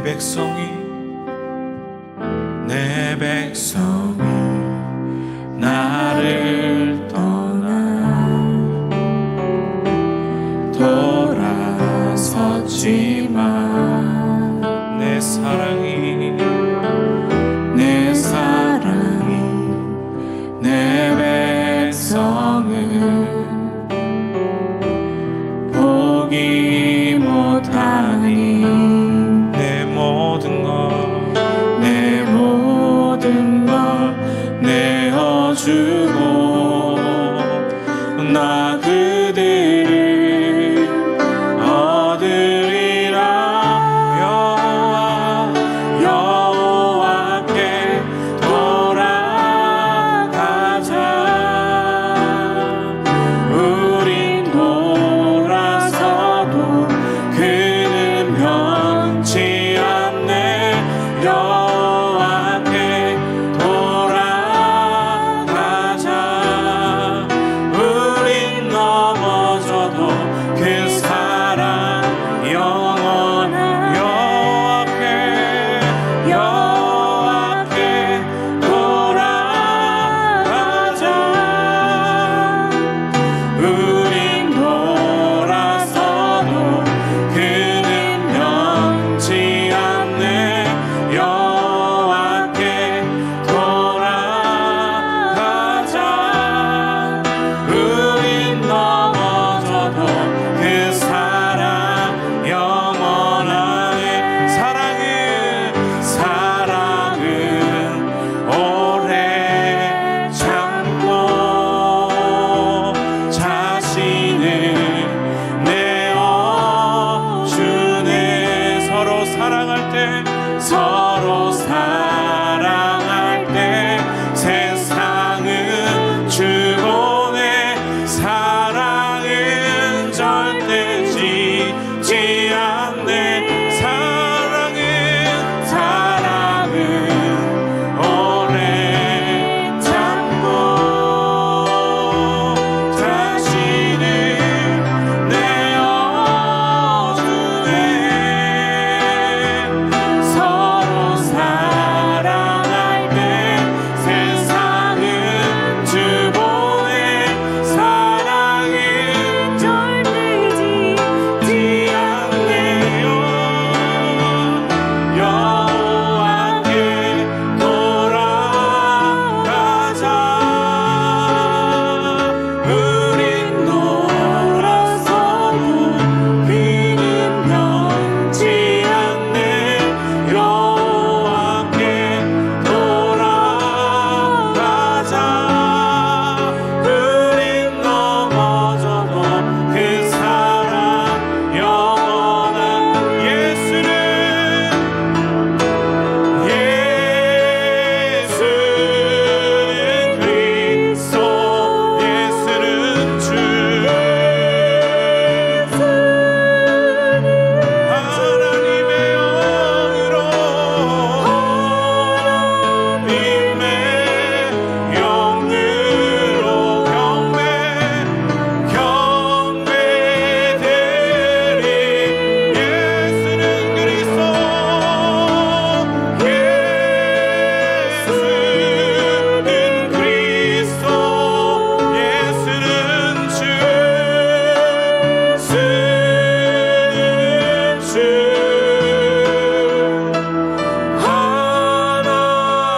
내 백성이 나를 떠나 돌아섰지만 내 사랑이 내 백성을 포기 못하니 내 모든 걸 내어주고 나 그들을 얻으리라. 여호와께 돌아가자. 우린 돌아서도 그는 변치 않네. 여호와께 돌아가자. 우린 넘어져도 그 사랑 영원해. 여호와께 돌아가자. 우린 돌아서도 그는 변치 않네. 여호와께 돌아가자. 우린 넘어져도 그 사랑 영원하네. 사랑은 오래 참고 자신을 내어주네. 서로 사랑할 때 세상은 주고네. 사랑은 절대 지지 않네. 사랑은 오래 참고 자신을 내어주네. 서로 사랑할 때 세상은 주보네. 사랑은 절대 지지 않네요. 여호와께 돌아가자. 우린 돌아서도 그는 변치 않네. 여호와께 돌아가자. 우린 넘어져도 그 사랑 영원한 예수는 그리스도. 예수는 주. 하나님의 영으로 경배되리. 예수는 그리스도. 예수는 주.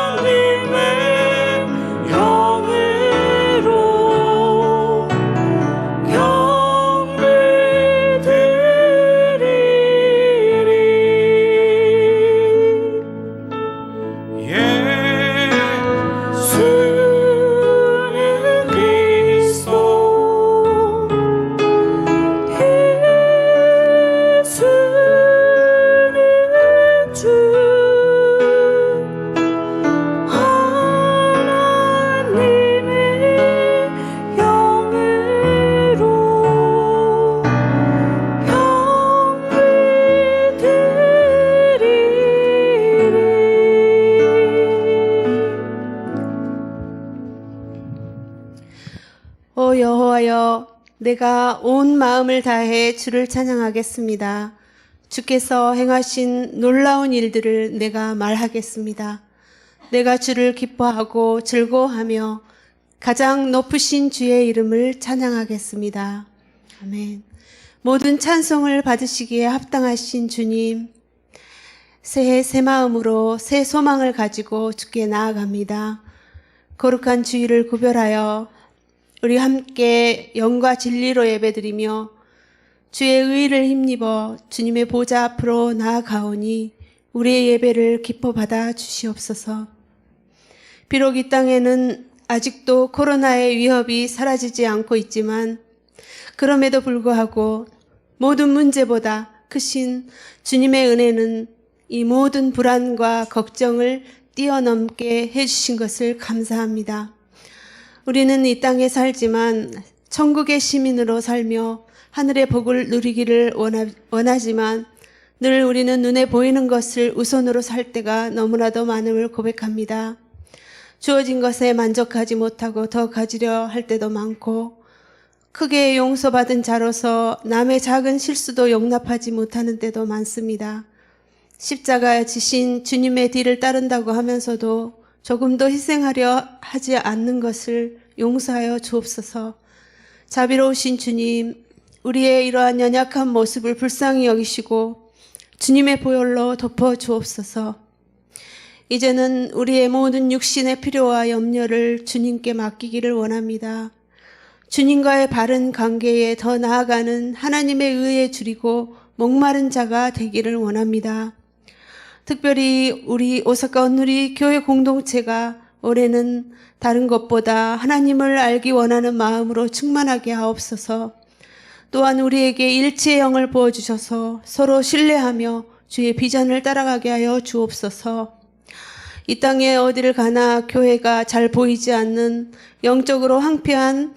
하나님의 영으로 경배되리리. 예수는 그리스도. 예수는 주. 하나님의 영으로 경배되리리. 오 여호와여, 내가 온 마음을 다해 주를 찬양하겠습니다. 주께서 행하신 놀라운 일들을 내가 말하겠습니다. 내가 주를 기뻐하고 즐거워하며 가장 높으신 주의 이름을 찬양하겠습니다. 아멘. 모든 찬송을 받으시기에 합당하신 주님, 새해 새 마음으로 새 소망을 가지고 주께 나아갑니다. 거룩한 주일을 구별하여 우리 함께 영과 진리로 예배드리며 주의 의를 힘입어 주님의 보좌 앞으로 나아가오니 우리의 예배를 기뻐 받아 주시옵소서. 비록 이 땅에는 아직도 코로나의 위협이 사라지지 않고 있지만 그럼에도 불구하고 모든 문제보다 크신 주님의 은혜는 이 모든 불안과 걱정을 뛰어넘게 해주신 것을 감사합니다. 우리는 이 땅에 살지만 천국의 시민으로 살며 하늘의 복을 누리기를 원하지만 늘 우리는 눈에 보이는 것을 우선으로 살 때가 너무나도 많음을 고백합니다. 주어진 것에 만족하지 못하고 더 가지려 할 때도 많고 크게 용서받은 자로서 남의 작은 실수도 용납하지 못하는 때도 많습니다. 십자가에 지신 주님의 뒤를 따른다고 하면서도 조금도 희생하려 하지 않는 것을 용서하여 주옵소서. 자비로우신 주님, 우리의 이러한 연약한 모습을 불쌍히 여기시고 주님의 보혈로 덮어 주옵소서. 이제는 우리의 모든 육신의 필요와 염려를 주님께 맡기기를 원합니다. 주님과의 바른 관계에 더 나아가는 하나님의 의에 줄이고 목마른 자가 되기를 원합니다. 특별히 우리 오사카 온누리 교회 공동체가 올해는 다른 것보다 하나님을 알기 원하는 마음으로 충만하게 하옵소서. 또한 우리에게 일치의 영을 부어주셔서 서로 신뢰하며 주의 비전을 따라가게 하여 주옵소서. 이 땅에 어디를 가나 교회가 잘 보이지 않는 영적으로 황폐한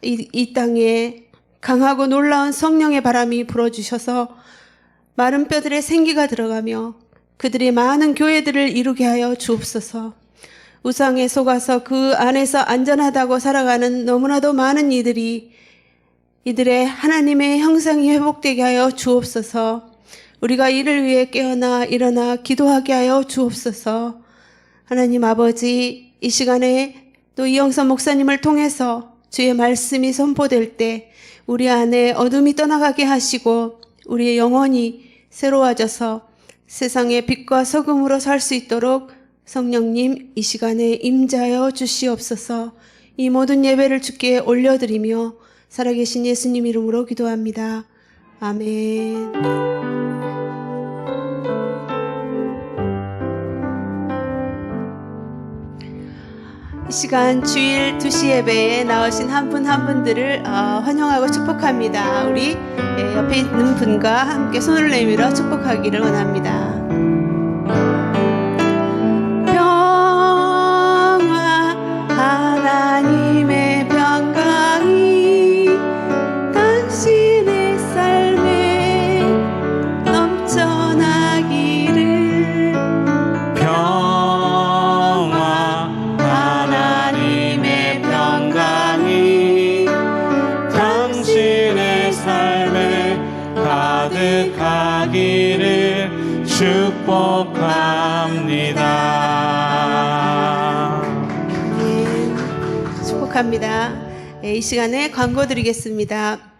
이 땅에 강하고 놀라운 성령의 바람이 불어주셔서 마른 뼈들의 생기가 들어가며 그들이 많은 교회들을 이루게 하여 주옵소서. 우상에 속아서 그 안에서 안전하다고 살아가는 너무나도 많은 이들의 하나님의 형상이 회복되게 하여 주옵소서. 우리가 이를 위해 깨어나 일어나 기도하게 하여 주옵소서. 하나님 아버지, 이 시간에 또 이영선 목사님을 통해서 주의 말씀이 선포될 때 우리 안에 어둠이 떠나가게 하시고 우리의 영혼이 새로워져서 세상의 빛과 소금으로 살 수 있도록 성령님 이 시간에 임재하여 주시옵소서. 이 모든 예배를 주께 올려드리며 살아계신 예수님 이름으로 기도합니다. 아멘. 이 시간 주일 2시 예배에 나오신 한 분 한 분들을 환영하고 축복합니다. 우리 옆에 있는 분과 함께 손을 내밀어 축복하기를 원합니다. 평화 하나님의 평강이 당신의 삶에 넘쳐나기를. 평화 하나님의 평강이 당신의 삶에 가득하기를 축복합니다. 축복합니다. 이 시간에 광고 드리겠습니다.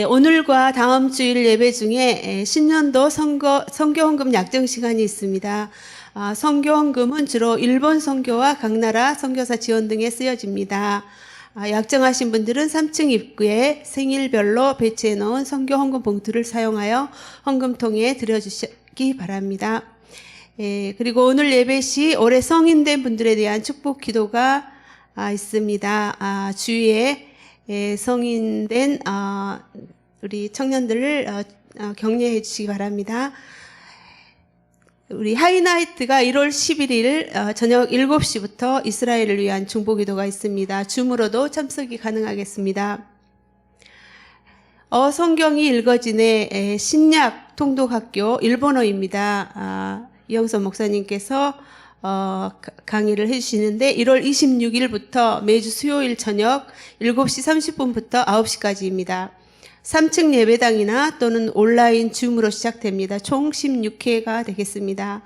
오늘과 다음 주일 예배 중에 신년도 선교헌금 약정 시간이 있습니다. 선교헌금은 주로 일본 선교와 각 나라 선교사 지원 등에 쓰여집니다. 약정하신 분들은 3층 입구에 생일별로 배치해 놓은 선교헌금 봉투를 사용하여 헌금통에 들여주시기 바랍니다. 그리고 오늘 예배 시 올해 성인된 분들에 대한 축복 기도가 있습니다. 주위에 성인된 우리 청년들을 격려해 주시기 바랍니다. 우리 하이나이트가 1월 11일 저녁 7시부터 이스라엘을 위한 중보기도가 있습니다. 줌으로도 참석이 가능하겠습니다. 성경이 읽어지네 신약 통독학교 일본어입니다. 이영선 목사님께서 강의를 해주시는데 1월 26일부터 매주 수요일 저녁 7시 30분부터 9시까지입니다. 3층 예배당이나 또는 온라인 줌으로 시작됩니다. 총 16회가 되겠습니다.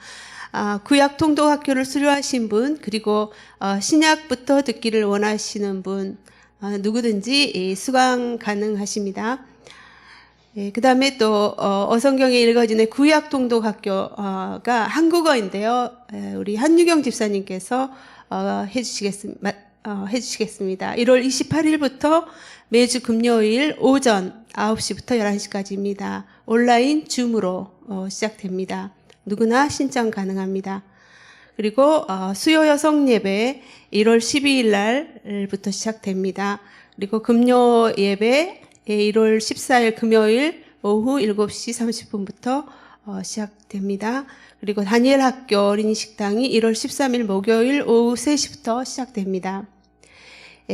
구약 통독학교를 수료하신 분, 그리고 신약부터 듣기를 원하시는 분, 누구든지 수강 가능하십니다. 그 다음에 또 어성경에 읽어지는 구약 통독학교가 한국어인데요. 우리 한유경 집사님께서 해주시겠습니다. 1월 28일부터 매주 금요일 오전 9시부터 11시까지입니다. 온라인 줌으로 시작됩니다. 누구나 신청 가능합니다. 그리고 수요 여성 예배 1월 12일 날부터 시작됩니다. 그리고 금요 예배 1월 14일 금요일 오후 7시 30분부터 시작됩니다. 그리고 다니엘 학교 어린이 식당이 1월 13일 목요일 오후 3시부터 시작됩니다.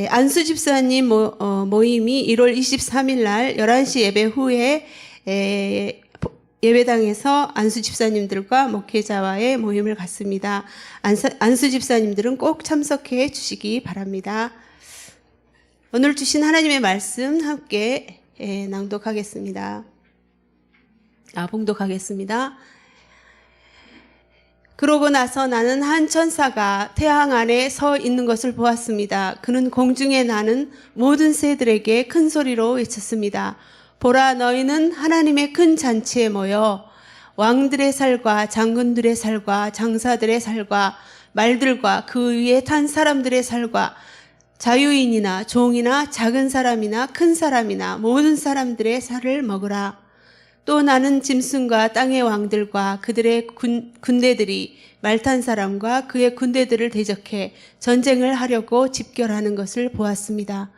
안수 집사님 모임이 1월 23일 날 11시 예배 후에 예배당에서 안수 집사님들과 목회자와의 모임을 갖습니다. 안수 집사님들은 꼭 참석해 주시기 바랍니다. 오늘 주신 하나님의 말씀 함께 낭독하겠습니다. 봉독하겠습니다. 그러고 나서 나는 한 천사가 태양 안에 서 있는 것을 보았습니다. 그는 공중에 나는 모든 새들에게 큰 소리로 외쳤습니다. 보라, 너희는 하나님의 큰 잔치에 모여 왕들의 살과 장군들의 살과 장사들의 살과 말들과 그 위에 탄 사람들의 살과 자유인이나 종이나 작은 사람이나 큰 사람이나 모든 사람들의 살을 먹으라. 또 나는 짐승과 땅의 왕들과 그들의 군대들이 말탄 사람과 그의 군대들을 대적해 전쟁을 하려고 집결하는 것을 보았습니다.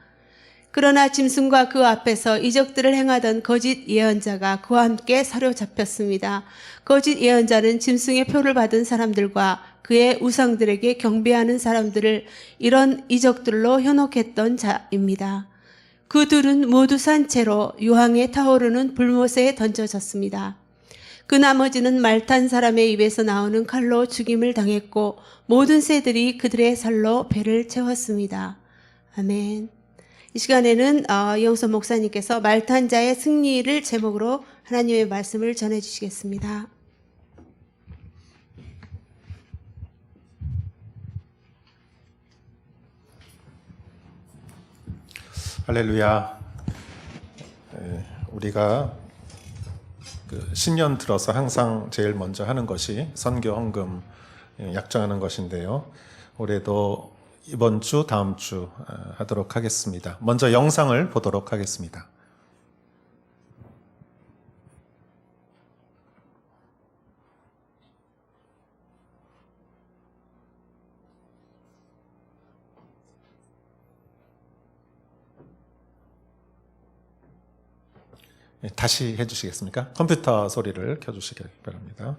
그러나 짐승과 그 앞에서 이적들을 행하던 거짓 예언자가 그와 함께 사로잡혔습니다. 거짓 예언자는 짐승의 표를 받은 사람들과 그의 우상들에게 경배하는 사람들을 이런 이적들로 현혹했던 자입니다. 그 둘은 모두 산채로 유황에 타오르는 불못에 던져졌습니다. 그 나머지는 말탄 사람의 입에서 나오는 칼로 죽임을 당했고 모든 새들이 그들의 살로 배를 채웠습니다. 아멘. 이 시간에는 이영선 목사님께서 말탄 자의 승리를 제목으로 하나님의 말씀을 전해주시겠습니다. 할렐루야. 우리가 신년 들어서 항상 제일 먼저 하는 것이 선교 헌금 약정하는 것인데요. 올해도 이번 주, 다음 주 하도록 하겠습니다. 먼저 영상을 보도록 하겠습니다. 다시 해주시겠습니까? 컴퓨터 소리를 켜주시기 바랍니다.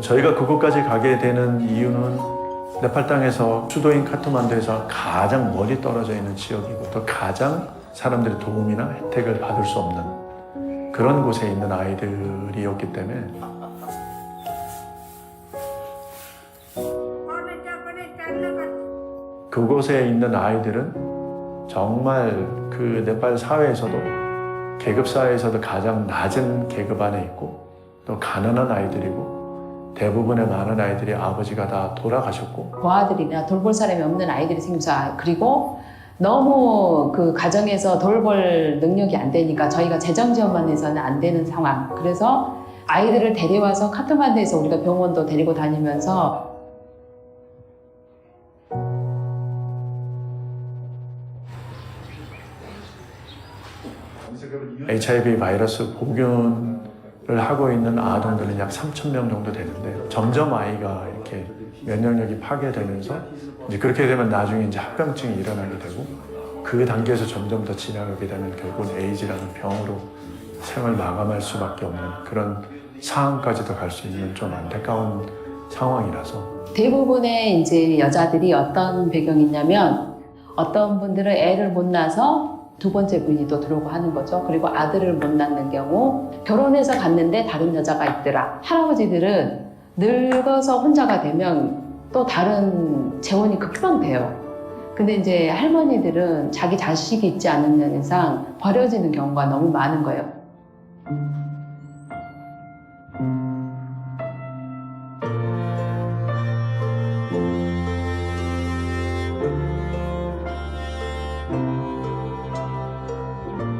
저희가 그곳까지 가게 되는 이유는 네팔 땅에서 수도인 카트만두에서 가장 멀리 떨어져 있는 지역이고 또 가장 사람들의 도움이나 혜택을 받을 수 없는 그런 곳에 있는 아이들이었기 때문에 그곳에 있는 아이들은 정말 그 네팔 사회에서도 계급 사회에서도 가장 낮은 계급 안에 있고 또 가난한 아이들이고 대부분의 많은 아이들이 아버지가 다 돌아가셨고 고아들이나 돌볼 사람이 없는 아이들이 생겨서 그리고 너무 그 가정에서 돌볼 능력이 안 되니까 저희가 재정 지원만 해서는 안 되는 상황. 그래서 아이들을 데려와서 카트만두에서 우리가 병원도 데리고 다니면서 HIV 바이러스 보균을 하고 있는 아동들은 약 3,000명 정도 되는데 점점 아이가 이렇게 면역력이 파괴되면서 이제 그렇게 되면 나중에 이제 합병증이 일어나게 되고 그 단계에서 점점 더 지나가게 되면 결국은 에이즈라는 병으로 생을 마감할 수밖에 없는 그런 상황까지도 갈 수 있는 좀 안타까운 상황이라서 대부분의 이제 여자들이 어떤 배경이 있냐면 어떤 분들은 애를 못 낳아서 두 번째 부인이 또 들어오고 하는 거죠. 그리고 아들을 못 낳는 경우 결혼해서 갔는데 다른 여자가 있더라. 할아버지들은 늙어서 혼자가 되면 또 다른 재혼이 급하면 돼요. 근데 이제 할머니들은 자기 자식이 있지 않는 이상 버려지는 경우가 너무 많은 거예요.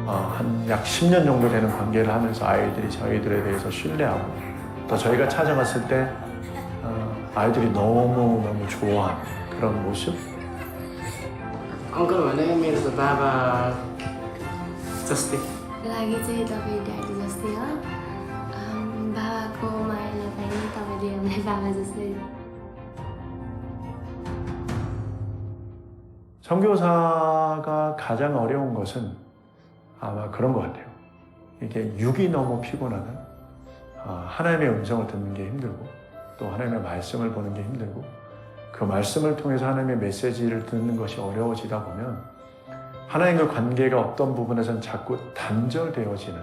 한 약 10년 정도 되는 관계를 하면서 아이들이 저희들에 대해서 신뢰하고 또 저희가 찾아갔을 때 아이들이 너무너무 좋아하는 그런 모습. Uncle, my name is Baba Justi. Lagi cerita beda di Justia. Bawaku main apa ini sama dia main Baba Justi. 선교사가 가장 어려운 것은 아마 그런 것 같아요. 이게 육이 너무 피곤하는 하나님의 음성을 듣는 게 힘들고 또 하나님의 말씀을 보는 게 힘들고 그 말씀을 통해서 하나님의 메시지를 듣는 것이 어려워지다 보면 하나님과 관계가 어떤 부분에서는 자꾸 단절되어지는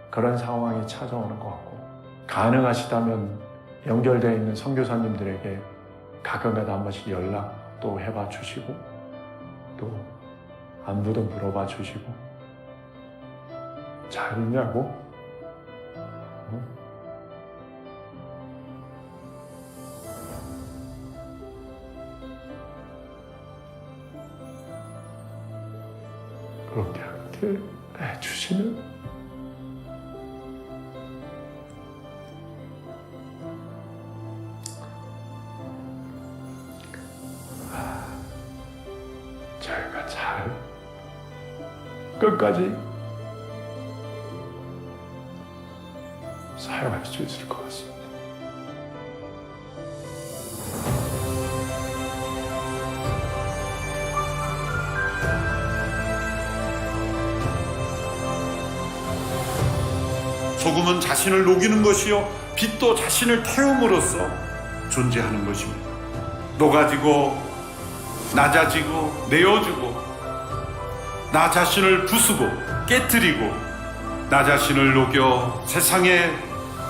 그런 상황이 찾아오는 것 같고 가능하시다면 연결되어 있는 선교사님들에게 가끔가다 한 번씩 연락도 해봐 주시고 또 안부도 물어봐 주시고 잘 있냐고? 그렇게 해주시면 저희가 잘 끝까지 사용할 수 있을 것 같습니다. 소금은 자신을 녹이는 것이요 빛도 자신을 태움으로써 존재하는 것입니다. 녹아지고 낮아지고 내어주고 나 자신을 부수고 깨뜨리고 나 자신을 녹여 세상에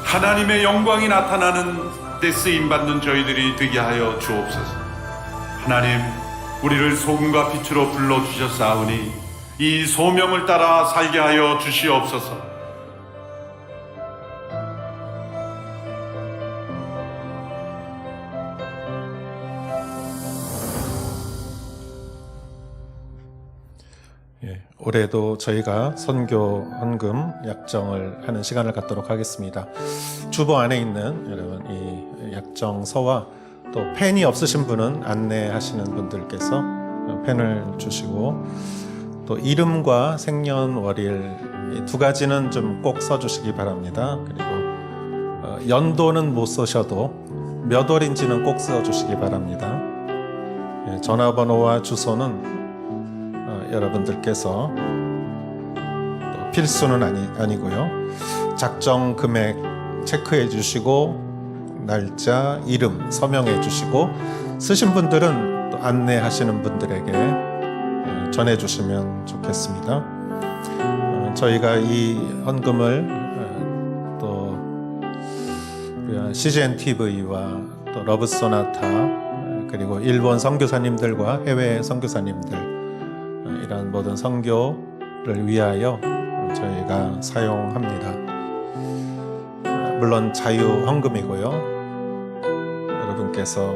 하나님의 영광이 나타나는 데 쓰임받는 저희들이 되게 하여 주옵소서. 하나님, 우리를 소금과 빛으로 불러주셨사오니 이 소명을 따라 살게 하여 주시옵소서. 올해도 저희가 선교 헌금 약정을 하는 시간을 갖도록 하겠습니다. 주보 안에 있는 여러분 이 약정서와 또 펜이 없으신 분은 안내하시는 분들께서 펜을 주시고 또 이름과 생년월일 이 두 가지는 좀 꼭 써주시기 바랍니다. 그리고 연도는 못 써셔도 몇 월인지는 꼭 써주시기 바랍니다. 전화번호와 주소는 여러분들께서 또 필수는 아니고요. 작정 금액 체크해 주시고 날짜, 이름 서명해 주시고 쓰신 분들은 또 안내하시는 분들에게 전해 주시면 좋겠습니다. 저희가 이 헌금을 또 CGN TV와 또 러브 소나타 그리고 일본 선교사님들과 해외 선교사님들 이런 모든 선교를 위하여 저희가 사용합니다. 물론 자유 헌금이고요. 여러분께서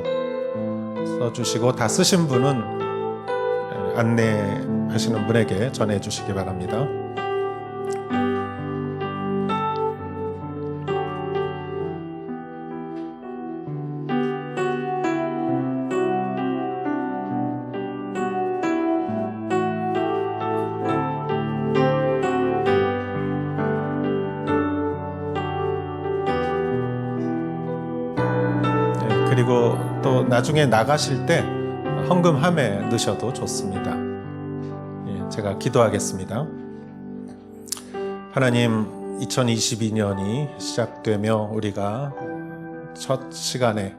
써주시고 다 쓰신 분은 안내하시는 분에게 전해주시기 바랍니다. 그리고 또 나중에 나가실 때 헌금함에 넣으셔도 좋습니다. 제가 기도하겠습니다. 하나님, 2022년이 시작되며 우리가 첫 시간에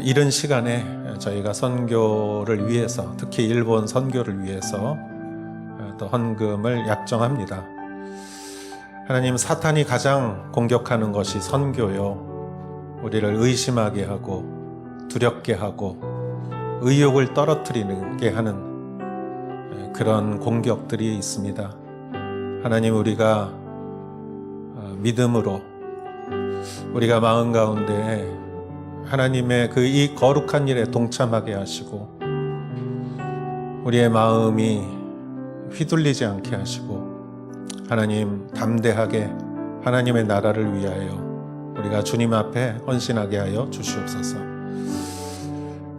이른 시간에 저희가 선교를 위해서, 특히 일본 선교를 위해서 또 헌금을 약정합니다. 하나님, 사탄이 가장 공격하는 것이 선교요. 우리를 의심하게 하고 두렵게 하고 의욕을 떨어뜨리게 하는 그런 공격들이 있습니다. 하나님, 우리가 믿음으로 우리가 마음 가운데 하나님의 그 이 거룩한 일에 동참하게 하시고 우리의 마음이 휘둘리지 않게 하시고 하나님, 담대하게 하나님의 나라를 위하여 우리가 주님 앞에 헌신하게 하여 주시옵소서.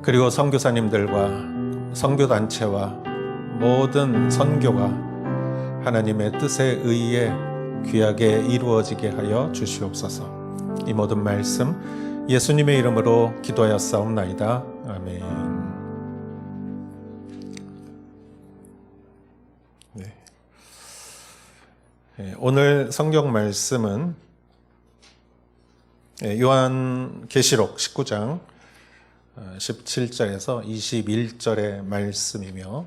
그리고 선교사님들과 선교단체와 모든 선교가 하나님의 뜻에 의해 귀하게 이루어지게 하여 주시옵소서. 이 모든 말씀 예수님의 이름으로 기도하였사옵나이다. 아멘. 오늘 성경 말씀은 요한계시록 19장 17절에서 21절의 말씀이며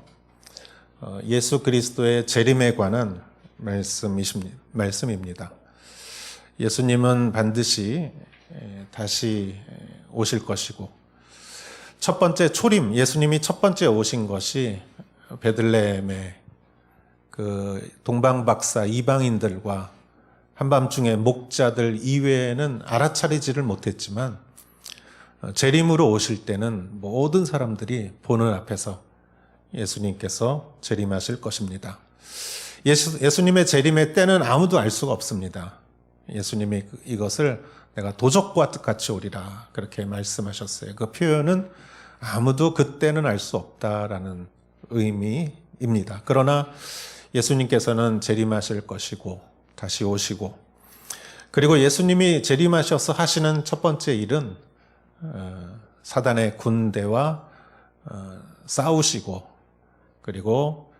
예수 그리스도의 재림에 관한 말씀입니다. 예수님은 반드시 다시 오실 것이고 첫 번째 초림, 예수님이 첫 번째 오신 것이 베들레헴의 그 동방박사 이방인들과 한밤중에 목자들 이외에는 알아차리지를 못했지만 재림으로 오실 때는 모든 사람들이 보는 앞에서 예수님께서 재림하실 것입니다. 예수님의 재림의 때는 아무도 알 수가 없습니다. 예수님이 이것을 내가 도적과 같이 오리라 그렇게 말씀하셨어요. 그 표현은 아무도 그때는 알 수 없다라는 의미입니다. 그러나 예수님께서는 재림하실 것이고 다시 오시고, 그리고 예수님이 재림하셔서 하시는 첫 번째 일은 사단의 군대와 싸우시고 그리고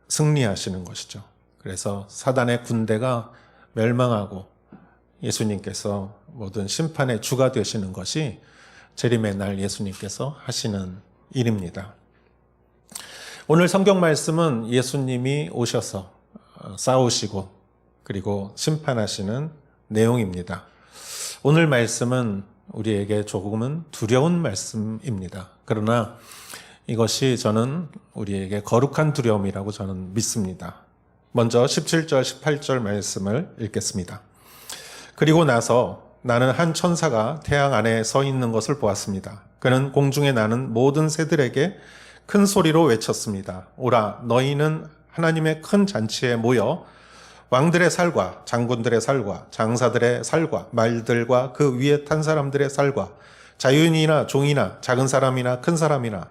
승리하시는 것이죠. 그래서 사단의 군대가 멸망하고 예수님께서 모든 심판의 주가 되시는 것이 재림의 날 예수님께서 하시는 일입니다. 오늘 성경 말씀은 예수님이 오셔서 싸우시고 그리고 심판하시는 내용입니다. 오늘 말씀은 우리에게 조금은 두려운 말씀입니다. 그러나 이것이 저는 우리에게 거룩한 두려움이라고 저는 믿습니다. 먼저 17절, 18절 말씀을 읽겠습니다. 그리고 나서 나는 한 천사가 태양 안에 서 있는 것을 보았습니다. 그는 공중에 나는 모든 새들에게 큰 소리로 외쳤습니다. 오라, 너희는 하나님의 큰 잔치에 모여 왕들의 살과 장군들의 살과 장사들의 살과 말들과 그 위에 탄 사람들의 살과 자유인이나 종이나 작은 사람이나 큰 사람이나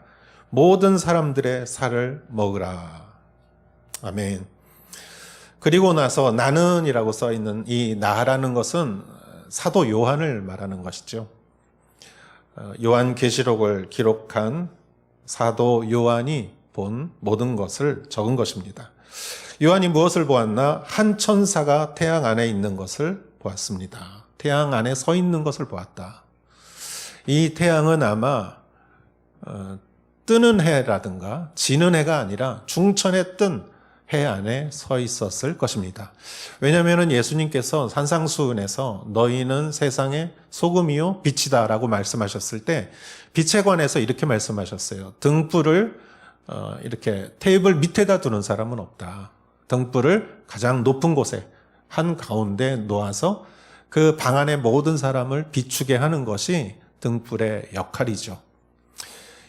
모든 사람들의 살을 먹으라. 아멘. 그리고 나서 나는이라고 써 있는 이 나라는 것은 사도 요한을 말하는 것이죠. 요한계시록을 기록한 사도 요한이 본 모든 것을 적은 것입니다. 요한이 무엇을 보았나? 한 천사가 태양 안에 있는 것을 보았습니다. 태양 안에 서 있는 것을 보았다. 이 태양은 아마 뜨는 해라든가 지는 해가 아니라 중천에 뜬 해 안에 서 있었을 것입니다. 왜냐하면 예수님께서 산상수훈에서 너희는 세상의 소금이요 빛이다 라고 말씀하셨을 때 빛에 관해서 이렇게 말씀하셨어요. 등불을 이렇게 테이블 밑에다 두는 사람은 없다. 등불을 가장 높은 곳에 한가운데 놓아서 그 방 안의 모든 사람을 비추게 하는 것이 등불의 역할이죠.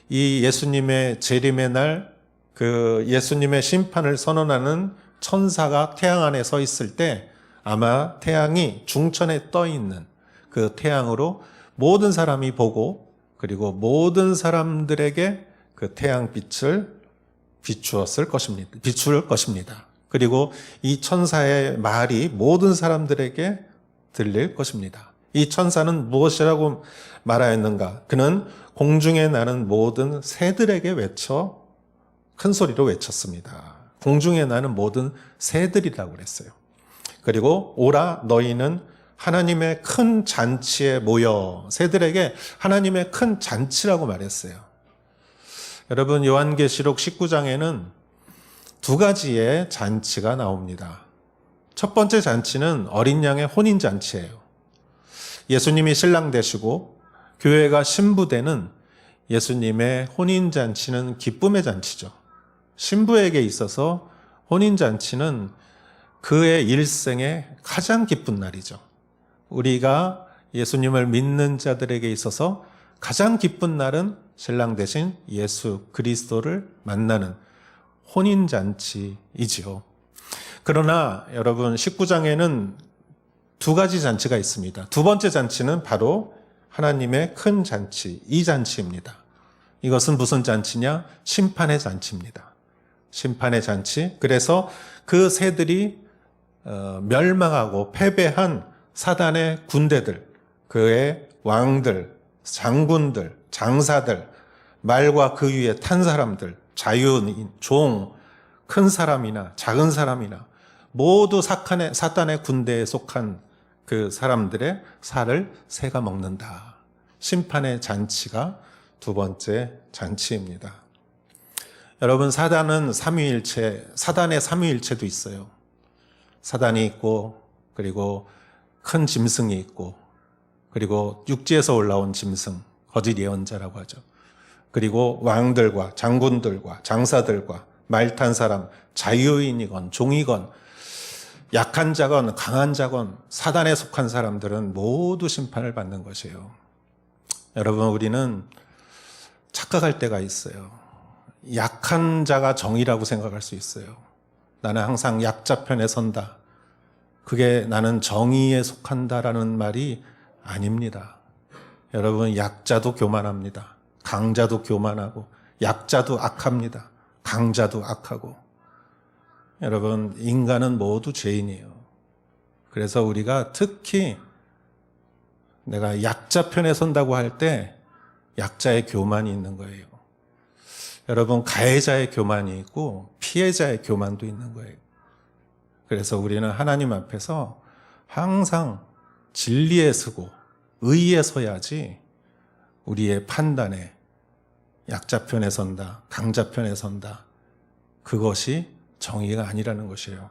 이 예수님의 재림의 날 그 예수님의 심판을 선언하는 천사가 태양 안에 서 있을 때 아마 태양이 중천에 떠 있는 그 태양으로 모든 사람이 보고 그리고 모든 사람들에게 그 태양빛을 비추었을 것입니다. 비출 것입니다. 그리고 이 천사의 말이 모든 사람들에게 들릴 것입니다. 이 천사는 무엇이라고 말하였는가? 그는 공중에 나는 모든 새들에게 외쳐 큰 소리로 외쳤습니다. 공중에 나는 모든 새들이라고 그랬어요. 그리고 오라, 너희는 하나님의 큰 잔치에 모여 새들에게 하나님의 큰 잔치라고 말했어요. 여러분, 요한계시록 19장에는 두 가지의 잔치가 나옵니다. 첫 번째 잔치는 어린 양의 혼인 잔치예요. 예수님이 신랑 되시고 교회가 신부되는 예수님의 혼인 잔치는 기쁨의 잔치죠. 신부에게 있어서 혼인 잔치는 그의 일생의 가장 기쁜 날이죠. 우리가 예수님을 믿는 자들에게 있어서 가장 기쁜 날은 신랑 되신 예수 그리스도를 만나는 혼인 잔치이지요. 그러나 여러분 19장에는 두 가지 잔치가 있습니다. 두 번째 잔치는 바로 하나님의 큰 잔치, 이 잔치입니다. 이것은 무슨 잔치냐? 심판의 잔치입니다. 심판의 잔치. 그래서 그 새들이 멸망하고 패배한 사단의 군대들, 그의 왕들, 장군들, 장사들, 말과 그 위에 탄 사람들, 자유인, 종, 큰 사람이나 작은 사람이나 모두 사단의 군대에 속한 그 사람들의 살을 새가 먹는다. 심판의 잔치가 두 번째 잔치입니다. 여러분, 사단의 삼위일체도 있어요. 사단이 있고, 그리고 큰 짐승이 있고, 그리고 육지에서 올라온 짐승, 거짓 예언자라고 하죠. 그리고 왕들과 장군들과 장사들과 말탄 사람, 자유인이건 종이건 약한 자건 강한 자건 사단에 속한 사람들은 모두 심판을 받는 것이에요. 여러분, 우리는 착각할 때가 있어요. 약한 자가 정의라고 생각할 수 있어요. 나는 항상 약자 편에 선다. 그게 나는 정의에 속한다라는 말이 아닙니다. 여러분, 약자도 교만합니다. 강자도 교만하고, 약자도 악합니다. 강자도 악하고. 여러분, 인간은 모두 죄인이에요. 그래서 우리가 특히 내가 약자 편에 선다고 할 때 약자의 교만이 있는 거예요. 여러분, 가해자의 교만이 있고 피해자의 교만도 있는 거예요. 그래서 우리는 하나님 앞에서 항상 진리에 서고 의에 서야지 우리의 판단에 약자 편에 선다, 강자 편에 선다, 그것이 정의가 아니라는 것이에요.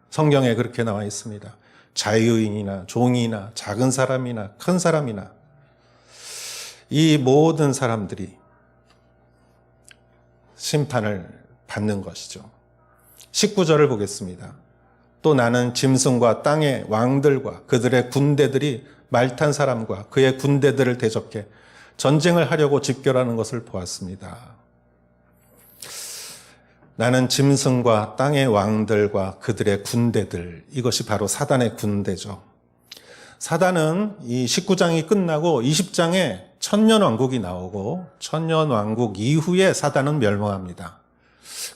성경에 그렇게 나와 있습니다. 자유인이나 종이나 작은 사람이나 큰 사람이나 이 모든 사람들이 심판을 받는 것이죠. 19절을 보겠습니다. 또 나는 짐승과 땅의 왕들과 그들의 군대들이 말탄 사람과 그의 군대들을 대적해 전쟁을 하려고 집결하는 것을 보았습니다. 나는 짐승과 땅의 왕들과 그들의 군대들, 이것이 바로 사단의 군대죠. 사단은 이 19장이 끝나고 20장에 천년왕국이 나오고 천년왕국 이후에 사단은 멸망합니다.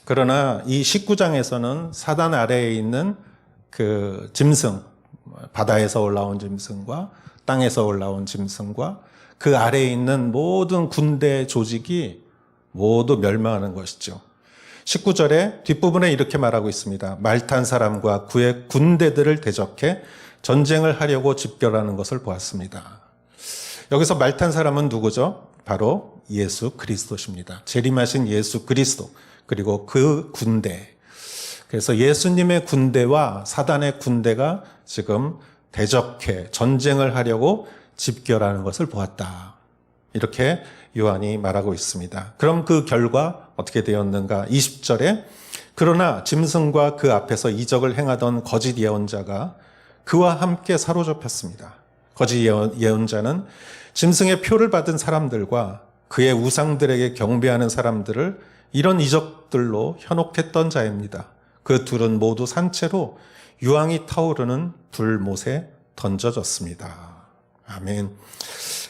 그러나 이 19장에서는 사단 아래에 있는 그 짐승, 바다에서 올라온 짐승과 땅에서 올라온 짐승과 그 아래에 있는 모든 군대 조직이 모두 멸망하는 것이죠. 19절에 뒷부분에 이렇게 말하고 있습니다. 말탄 사람과 그의 군대들을 대적해 전쟁을 하려고 집결하는 것을 보았습니다. 여기서 말탄 사람은 누구죠? 바로 예수 그리스도십니다. 재림하신 예수 그리스도, 그리고 그 군대. 그래서 예수님의 군대와 사단의 군대가 지금 대적해 전쟁을 하려고 집결하는 것을 보았다. 이렇게 요한이 말하고 있습니다. 그럼 그 결과 어떻게 되었는가? 20절에 그러나 짐승과 그 앞에서 이적을 행하던 거짓 예언자가 그와 함께 사로잡혔습니다. 거짓 예언자는 짐승의 표를 받은 사람들과 그의 우상들에게 경배하는 사람들을 이런 이적들로 현혹했던 자입니다. 그 둘은 모두 산채로 유황이 타오르는 불못에 던져졌습니다. 아멘.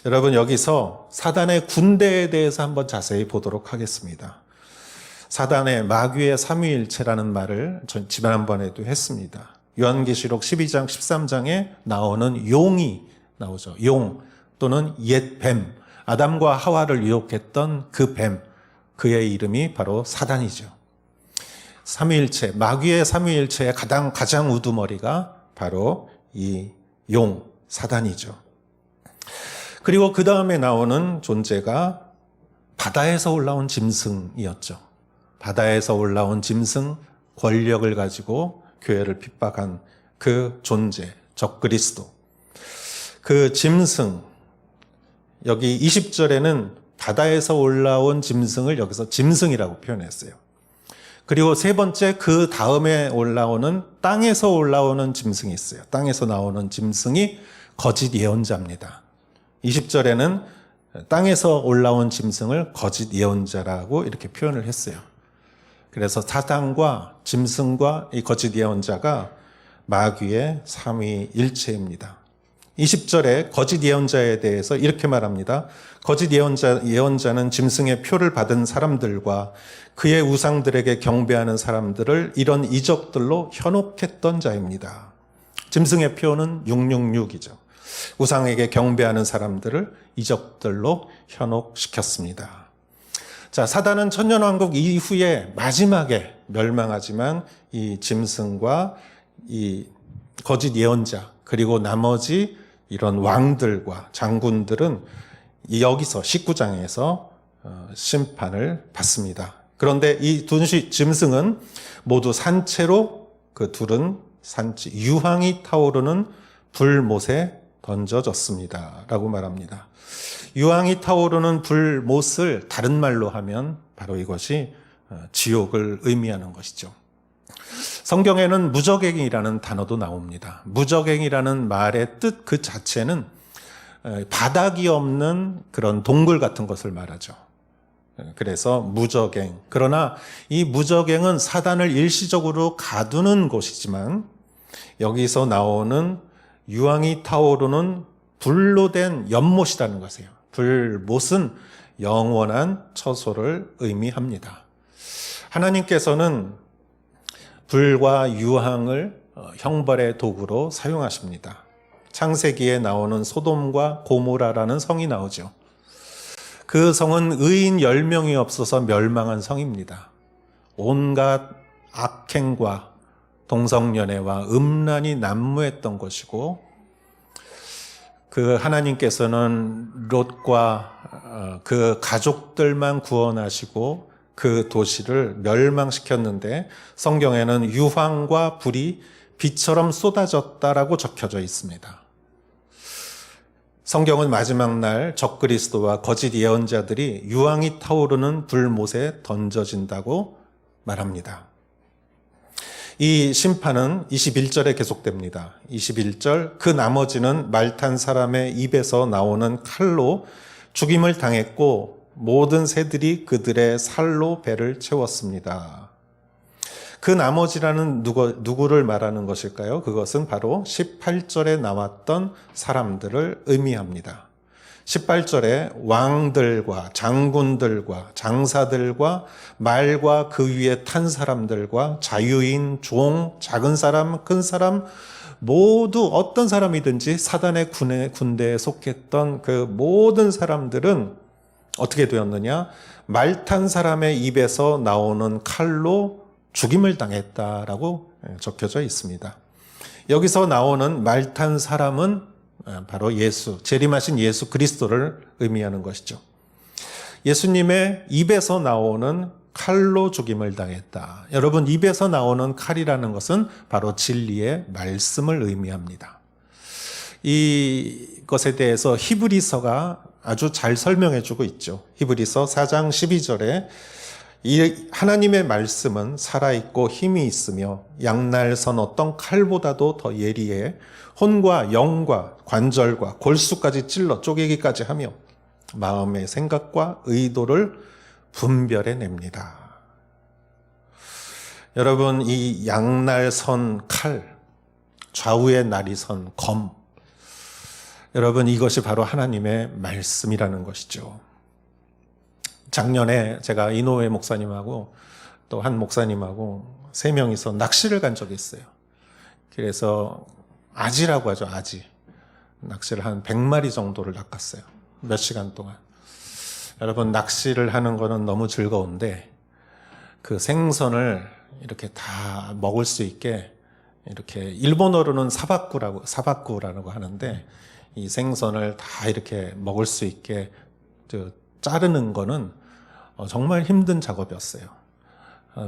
여러분, 여기서 사단의 군대에 대해서 한번 자세히 보도록 하겠습니다. 사단의 마귀의 삼위일체라는 말을 전 지난번에도 했습니다. 요한계시록 12장 13장에 나오는 용이 나오죠. 용 또는 옛 뱀, 아담과 하와를 유혹했던 그 뱀, 그의 이름이 바로 사단이죠. 삼위일체, 마귀의 삼위일체의 가장 우두머리가 바로 이 용, 사단이죠. 그리고 그 다음에 나오는 존재가 바다에서 올라온 짐승이었죠. 바다에서 올라온 짐승, 권력을 가지고 교회를 핍박한 그 존재, 적그리스도. 그 짐승, 여기 20절에는 바다에서 올라온 짐승을 여기서 짐승이라고 표현했어요. 그리고 세 번째, 그 다음에 올라오는 땅에서 올라오는 짐승이 있어요. 땅에서 나오는 짐승이 거짓 예언자입니다. 20절에는 땅에서 올라온 짐승을 거짓 예언자라고 이렇게 표현을 했어요. 그래서 사단과 짐승과 이 거짓 예언자가 마귀의 삼위일체입니다. 20절에 거짓 예언자에 대해서 이렇게 말합니다. 거짓 예언자는 짐승의 표를 받은 사람들과 그의 우상들에게 경배하는 사람들을 이런 이적들로 현혹했던 자입니다. 짐승의 표는 666이죠. 우상에게 경배하는 사람들을 이적들로 현혹시켰습니다. 자, 사단은 천년왕국 이후에 마지막에 멸망하지만 이 짐승과 이 거짓 예언자 그리고 나머지 이런 왕들과 장군들은 여기서 19장에서 심판을 받습니다. 그런데 이 두 짐승은 모두 산채로 그 둘은 산채 유황이 타오르는 불못에 던져졌습니다. 라고 말합니다. 유황이 타오르는 불못을 다른 말로 하면 바로 이것이 지옥을 의미하는 것이죠. 성경에는 무저갱이라는 단어도 나옵니다. 무저갱이라는 말의 뜻 그 자체는 바닥이 없는 그런 동굴 같은 것을 말하죠. 그래서 무저갱. 그러나 이 무저갱은 사단을 일시적으로 가두는 곳이지만 여기서 나오는 유황이 타오르는 불로 된 연못이라는 것이에요. 불못은 영원한 처소를 의미합니다. 하나님께서는 불과 유황을 형벌의 도구로 사용하십니다. 창세기에 나오는 소돔과 고모라라는 성이 나오죠. 그 성은 의인 10명이 없어서 멸망한 성입니다. 온갖 악행과 동성연애와 음란이 난무했던 것이고 그 하나님께서는 롯과 그 가족들만 구원하시고 그 도시를 멸망시켰는데 성경에는 유황과 불이 비처럼 쏟아졌다라고 적혀져 있습니다. 성경은 마지막 날 적그리스도와 거짓 예언자들이 유황이 타오르는 불못에 던져진다고 말합니다. 이 심판은 21절에 계속됩니다. 21절, 그 나머지는 말탄 사람의 입에서 나오는 칼로 죽임을 당했고 모든 새들이 그들의 살로 배를 채웠습니다. 그 나머지라는 누구를 말하는 것일까요? 그것은 바로 18절에 나왔던 사람들을 의미합니다. 18절에 왕들과 장군들과 장사들과 말과 그 위에 탄 사람들과 자유인, 종, 작은 사람, 큰 사람 모두 어떤 사람이든지 사단의 군대에 속했던 그 모든 사람들은 어떻게 되었느냐? 말탄 사람의 입에서 나오는 칼로 죽임을 당했다라고 적혀져 있습니다. 여기서 나오는 말탄 사람은 바로 예수, 재림하신 예수 그리스도를 의미하는 것이죠. 예수님의 입에서 나오는 칼로 죽임을 당했다. 여러분, 입에서 나오는 칼이라는 것은 바로 진리의 말씀을 의미합니다. 이것에 대해서 히브리서가 아주 잘 설명해 주고 있죠. 히브리서 4장 12절에 이 하나님의 말씀은 살아있고 힘이 있으며 양날선 어떤 칼보다도 더 예리해 혼과 영과 관절과 골수까지 찔러 쪼개기까지 하며 마음의 생각과 의도를 분별해냅니다. 여러분, 이 양날선 칼, 좌우의 날이 선 검, 여러분, 이것이 바로 하나님의 말씀이라는 것이죠. 작년에 제가 이노회 목사님하고 또 한 목사님하고 3명이서 낚시를 간 적이 있어요. 그래서 아지라고 하죠, 아지. 낚시를 한 100마리 정도를 낚았어요. 몇 시간 동안. 여러분, 낚시를 하는 거는 너무 즐거운데 그 생선을 이렇게 다 먹을 수 있게 이렇게 일본어로는 사바쿠라고 하는데 이 생선을 다 이렇게 먹을 수 있게 자르는 거는 정말 힘든 작업이었어요.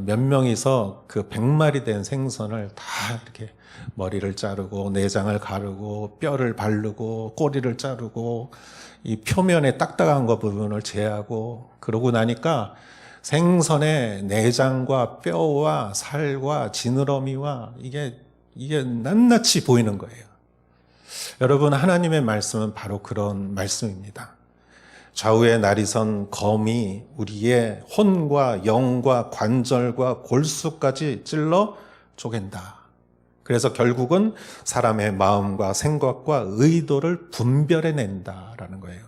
몇 명이서 그 100마리 된 생선을 다 이렇게 머리를 자르고 내장을 가르고 뼈를 바르고 꼬리를 자르고 이 표면에 딱딱한 거 부분을 제하고 그러고 나니까 생선의 내장과 뼈와 살과 지느러미와 이게 낱낱이 보이는 거예요. 여러분, 하나님의 말씀은 바로 그런 말씀입니다. 좌우에 날이 선 검이 우리의 혼과 영과 관절과 골수까지 찔러 쪼갠다. 그래서 결국은 사람의 마음과 생각과 의도를 분별해낸다라는 거예요.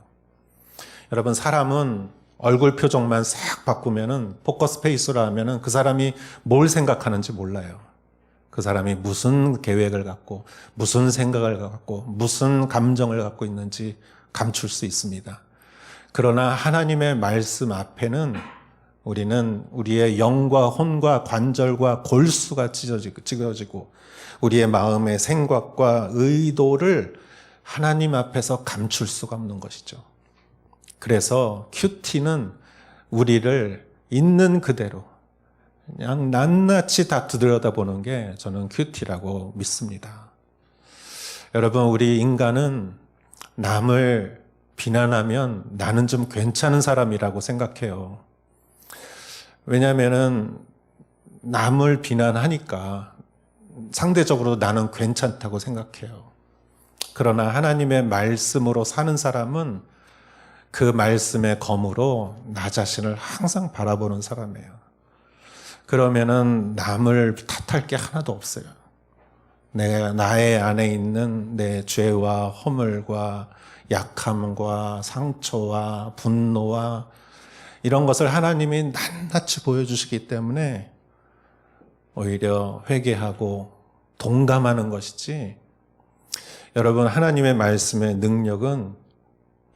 여러분, 사람은 얼굴 표정만 싹 바꾸면은 포커스 페이스로 하면은 그 사람이 뭘 생각하는지 몰라요. 그 사람이 무슨 계획을 갖고 무슨 생각을 갖고 무슨 감정을 갖고 있는지 감출 수 있습니다. 그러나 하나님의 말씀 앞에는 우리는 우리의 영과 혼과 관절과 골수가 찢어지고 우리의 마음의 생각과 의도를 하나님 앞에서 감출 수가 없는 것이죠. 그래서 큐티는 우리를 있는 그대로 그냥 낱낱이 다 들여다보는 게 저는 큐티라고 믿습니다. 여러분, 우리 인간은 남을 비난하면 나는 좀 괜찮은 사람이라고 생각해요. 왜냐하면은 남을 비난하니까 상대적으로 나는 괜찮다고 생각해요. 그러나 하나님의 말씀으로 사는 사람은 그 말씀의 검으로 나 자신을 항상 바라보는 사람이에요. 그러면은 남을 탓할 게 하나도 없어요. 나의 안에 있는 내 죄와 허물과 약함과 상처와 분노와 이런 것을 하나님이 낱낱이 보여주시기 때문에 오히려 회개하고 동감하는 것이지, 여러분, 하나님의 말씀의 능력은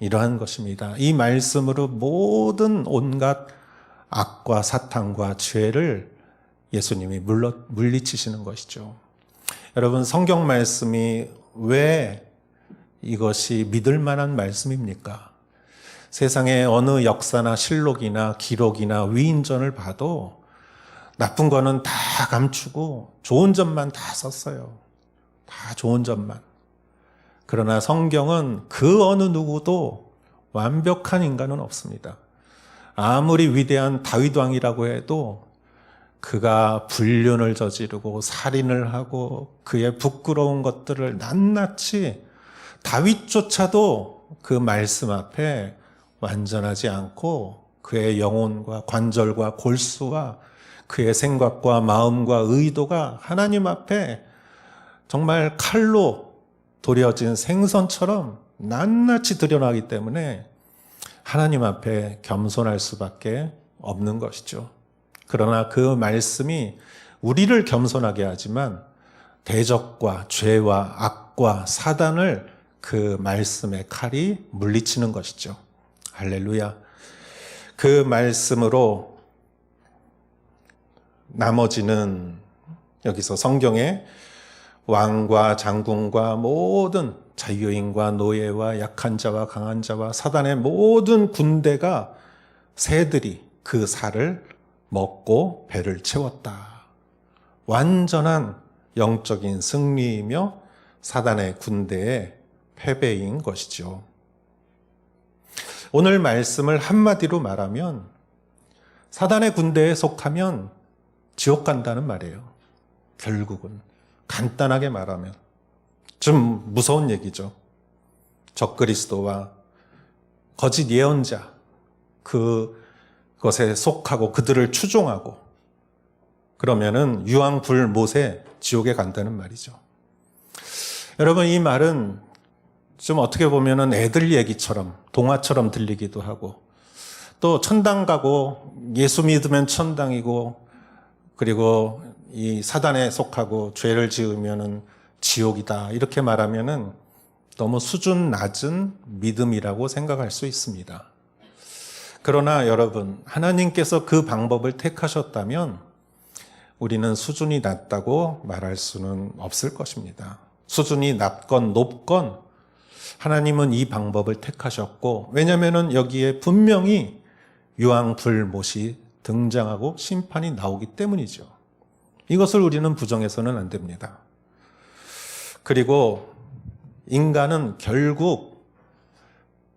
이러한 것입니다. 이 말씀으로 모든 온갖 악과 사탄과 죄를 예수님이 물리치시는 것이죠. 여러분, 성경 말씀이 왜 이것이 믿을 만한 말씀입니까? 세상의 어느 역사나 실록이나 기록이나 위인전을 봐도 나쁜 거는 다 감추고 좋은 점만 다 썼어요. 다 좋은 점만. 그러나 성경은 그 어느 누구도 완벽한 인간은 없습니다. 아무리 위대한 다윗 왕이라고 해도 그가 불륜을 저지르고 살인을 하고 그의 부끄러운 것들을 낱낱이, 다윗조차도 그 말씀 앞에 완전하지 않고 그의 영혼과 관절과 골수와 그의 생각과 마음과 의도가 하나님 앞에 정말 칼로 도려진 생선처럼 낱낱이 드러나기 때문에 하나님 앞에 겸손할 수밖에 없는 것이죠. 그러나 그 말씀이 우리를 겸손하게 하지만 대적과 죄와 악과 사단을 그 말씀의 칼이 물리치는 것이죠. 할렐루야. 그 말씀으로 나머지는 여기서 성경에 왕과 장군과 모든 자유인과 노예와 약한 자와 강한 자와 사단의 모든 군대가, 새들이 그 살을 먹고 배를 채웠다. 완전한 영적인 승리이며 사단의 군대의 패배인 것이죠. 오늘 말씀을 한마디로 말하면 사단의 군대에 속하면 지옥 간다는 말이에요. 결국은 간단하게 말하면 좀 무서운 얘기죠. 적그리스도와 거짓 예언자, 그것에 속하고 그들을 추종하고 그러면은 유황불못에 지옥에 간다는 말이죠. 여러분, 이 말은 좀 어떻게 보면은 애들 얘기처럼, 동화처럼 들리기도 하고, 또 천당 가고 예수 믿으면 천당이고, 그리고 이 사단에 속하고 죄를 지으면은 지옥이다, 이렇게 말하면은 너무 수준 낮은 믿음이라고 생각할 수 있습니다. 그러나 여러분, 하나님께서 그 방법을 택하셨다면 우리는 수준이 낮다고 말할 수는 없을 것입니다. 수준이 낮건 높건 하나님은 이 방법을 택하셨고, 왜냐하면 여기에 분명히 유황불못이 등장하고 심판이 나오기 때문이죠. 이것을 우리는 부정해서는 안 됩니다. 그리고 인간은 결국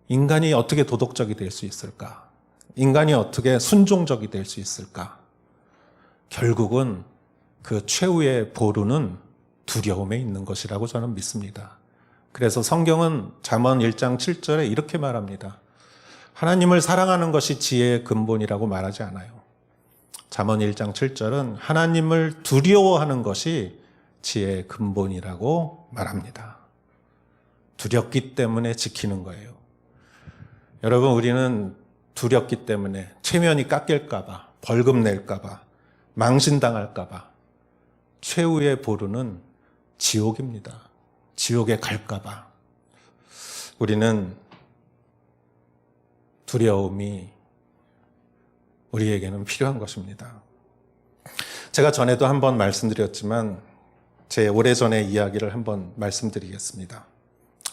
인간이 어떻게 도덕적이 될 수 있을까? 인간이 어떻게 순종적이 될 수 있을까? 결국은 그 최후의 보루는 두려움에 있는 것이라고 저는 믿습니다. 그래서 성경은 잠언 1장 7절에 이렇게 말합니다. 하나님을 사랑하는 것이 지혜의 근본이라고 말하지 않아요. 잠언 1장 7절은 하나님을 두려워하는 것이 지혜의 근본이라고 말합니다. 두렵기 때문에 지키는 거예요. 여러분, 우리는 두렵기 때문에 체면이 깎일까 봐, 벌금 낼까 봐, 망신당할까 봐, 최후의 보루는 지옥입니다. 지옥에 갈까 봐. 우리는 두려움이 우리에게는 필요한 것입니다. 제가 전에도 한번 말씀드렸지만 제 오래전의 이야기를 한번 말씀드리겠습니다.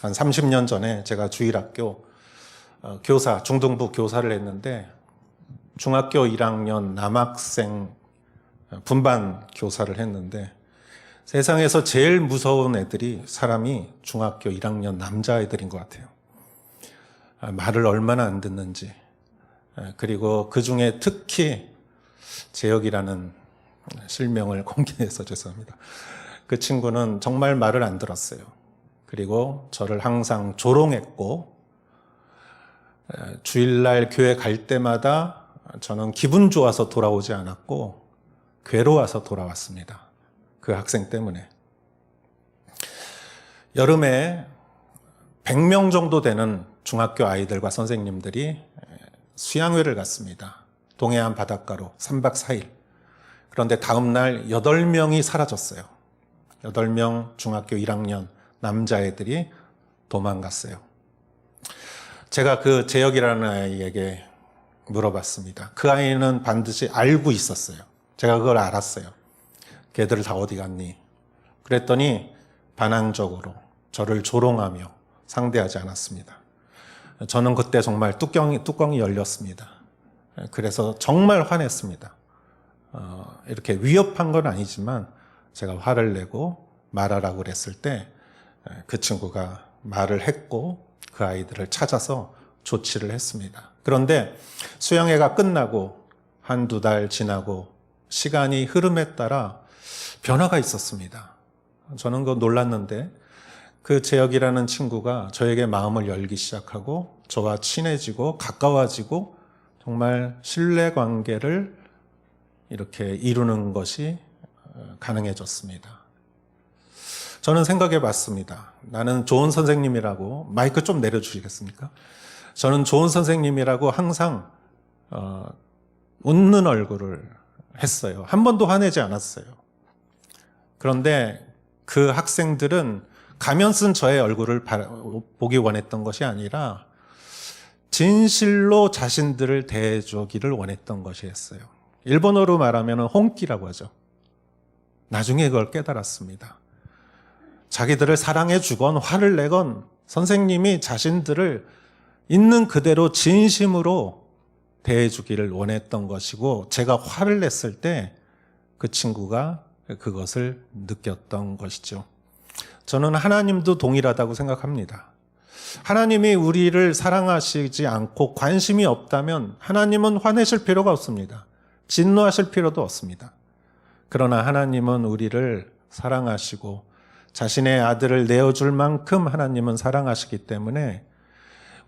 한 30년 전에 제가 주일학교 교사, 중등부 교사를 했는데 중학교 1학년 남학생 분반 교사를 했는데 세상에서 제일 무서운 애들이 사람이 중학교 1학년 남자애들인 것 같아요. 말을 얼마나 안 듣는지. 그리고 그 중에 특히 재혁이라는 실명을 공개해서 죄송합니다. 그 친구는 정말 말을 안 들었어요. 그리고 저를 항상 조롱했고, 주일날 교회 갈 때마다 저는 기분 좋아서 돌아오지 않았고 괴로워서 돌아왔습니다. 그 학생 때문에. 여름에 100명 정도 되는 중학교 아이들과 선생님들이 수양회를 갔습니다. 동해안 바닷가로 3박 4일. 그런데 다음 날 8명이 사라졌어요. 8명 중학교 1학년 남자애들이 도망갔어요. 제가 그 재혁이라는 아이에게 물어봤습니다. 그 아이는 반드시 알고 있었어요. 제가 그걸 알았어요. 걔들 다 어디 갔니? 그랬더니 반항적으로 저를 조롱하며 상대하지 않았습니다. 저는 그때 정말 뚜껑이 열렸습니다. 그래서 정말 화냈습니다. 이렇게 위협한 건 아니지만 제가 화를 내고 말하라고 그랬을 때 그 친구가 말을 했고 그 아이들을 찾아서 조치를 했습니다. 그런데 수양회가 끝나고 한두 달 지나고 시간이 흐름에 따라 변화가 있었습니다. 저는 그거 놀랐는데 그 재혁이라는 친구가 저에게 마음을 열기 시작하고 저와 친해지고 가까워지고 정말 신뢰관계를 이렇게 이루는 것이 가능해졌습니다. 저는 생각해 봤습니다. 나는 좋은 선생님이라고, 마이크 좀 내려주시겠습니까? 저는 좋은 선생님이라고 항상 웃는 얼굴을 했어요. 한 번도 화내지 않았어요. 그런데 그 학생들은 가면 쓴 저의 얼굴을 보기 원했던 것이 아니라 진실로 자신들을 대해주기를 원했던 것이었어요. 일본어로 말하면 홍끼라고 하죠. 나중에 그걸 깨달았습니다. 자기들을 사랑해 주건 화를 내건 선생님이 자신들을 있는 그대로 진심으로 대해주기를 원했던 것이고, 제가 화를 냈을 때 그 친구가 그것을 느꼈던 것이죠. 저는 하나님도 동일하다고 생각합니다. 하나님이 우리를 사랑하시지 않고 관심이 없다면 하나님은 화내실 필요가 없습니다. 진노하실 필요도 없습니다. 그러나 하나님은 우리를 사랑하시고 자신의 아들을 내어줄 만큼 하나님은 사랑하시기 때문에